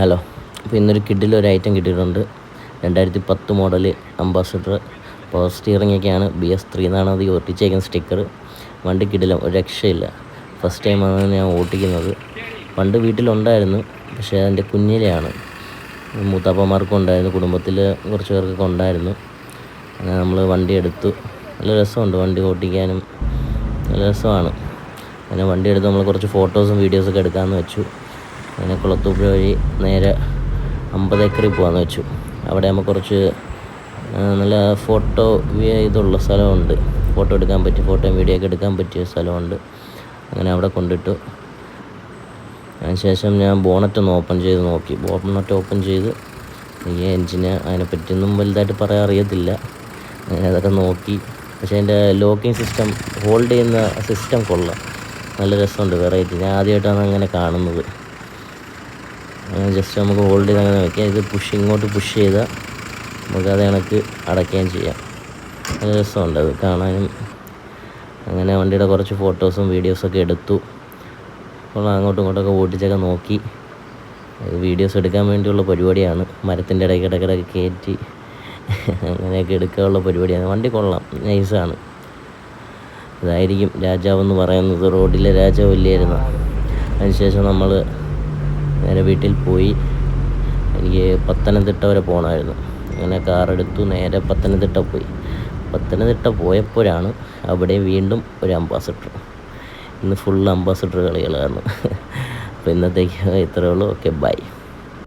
Hello, അപ്പോൾ ഇന്നൊരു കിഡിലൊരു item കിട്ടിയിട്ടുണ്ട്. 2010 മോഡൽ അംബാസഡർ പവർ സ്റ്റിയറിങ്ങൊക്കെയാണ്. BS3 എന്നാണ് അത് ഒട്ടിച്ചേക്കുന്ന സ്റ്റിക്കർ. വണ്ടി കിടിലം, ഒരു രക്ഷയില്ല. ഫസ്റ്റ് ടൈമാണ് ഞാൻ ഓട്ടിക്കുന്നത്. പണ്ട് വീട്ടിലുണ്ടായിരുന്നു, പക്ഷേ അതിൻ്റെ കുഞ്ഞിലെയാണ്. മൂത്താപ്പന്മാർക്കും ഉണ്ടായിരുന്നു, കുടുംബത്തിൽ കുറച്ച് പേർക്കൊക്കെ ഉണ്ടായിരുന്നു. അങ്ങനെ നമ്മൾ വണ്ടി എടുത്തു. നല്ല രസമുണ്ട് വണ്ടി ഓട്ടിക്കാനും, നല്ല രസമാണ്. അങ്ങനെ വണ്ടി എടുത്ത് നമ്മൾ കുറച്ച് ഫോട്ടോസും വീഡിയോസൊക്കെ എടുക്കാമെന്ന് വെച്ചു. അങ്ങനെ കുളത്തൂപ്പുഴ വഴി നേരെ 50 ഏക്കറിൽ പോകാമെന്ന് വെച്ചു. അവിടെ ആകുമ്പോൾ കുറച്ച് നല്ല ഇതുള്ള സ്ഥലമുണ്ട്. ഫോട്ടോ എടുക്കാൻ പറ്റിയ, ഫോട്ടോയും വീഡിയോ ഒക്കെ എടുക്കാൻ പറ്റിയ സ്ഥലമുണ്ട്. അങ്ങനെ അവിടെ കൊണ്ടിട്ടു. അതിനുശേഷം ഞാൻ ബോണറ്റ് ഓപ്പൺ ചെയ്ത് നോക്കി. ബോണറ്റ് ഓപ്പൺ ചെയ്ത് ഈ എൻജിന് അതിനെപ്പറ്റിയൊന്നും വലുതായിട്ട് പറയാൻ അറിയത്തില്ല. അങ്ങനെ അതൊക്കെ നോക്കി. പക്ഷേ അതിൻ്റെ ലോക്കിംഗ് സിസ്റ്റം, ഹോൾഡ് ചെയ്യുന്ന സിസ്റ്റം കൊള്ളാം, നല്ല രസമുണ്ട്, വെറൈറ്റി. ഞാൻ ആദ്യമായിട്ടാണ് അങ്ങനെ കാണുന്നത്. അങ്ങനെ ജസ്റ്റ് നമുക്ക് ഹോൾഡ് ചെയ്ത് അങ്ങനെ വയ്ക്കാം. ഇത് ഇങ്ങോട്ട് പുഷ് ചെയ്താൽ നമുക്ക് അത് കണക്ക് അടയ്ക്കുകയും ചെയ്യാം. നല്ല രസമുണ്ട് അത് കാണാനും. അങ്ങനെ വണ്ടിയുടെ കുറച്ച് ഫോട്ടോസും വീഡിയോസൊക്കെ എടുത്തു. അപ്പോൾ അങ്ങോട്ടും ഇങ്ങോട്ടൊക്കെ ഓടിച്ചൊക്കെ നോക്കി. വീഡിയോസ് എടുക്കാൻ വേണ്ടിയുള്ള പരിപാടിയാണ്. മരത്തിൻ്റെ ഇടയ്ക്കിടയ്ക്ക് കയറ്റി അങ്ങനെയൊക്കെ എടുക്കാനുള്ള പരിപാടിയാണ്. വണ്ടി കൊള്ളാം, നൈസാണ്. ഇതായിരിക്കും രാജാവെന്ന് പറയുന്നത്, റോഡിലെ രാജാവില്ലായിരുന്നു. അതിനുശേഷം നമ്മൾ നേരെ വീട്ടിൽ പോയി. എനിക്ക് പത്തനംതിട്ട വരെ പോകണമായിരുന്നു. അങ്ങനെ കാറെടുത്തു, നേരെ പത്തനംതിട്ട പോയി. പത്തനംതിട്ട പോയപ്പോഴാണ് അവിടെ വീണ്ടും ഒരു അംബാസഡർ. ഇന്ന് ഫുൾ അംബാസഡർ കളികളാണ്. അപ്പോൾ ഇന്നത്തേക്ക് ഇത്രയേ ഉള്ളൂ. Okay, by.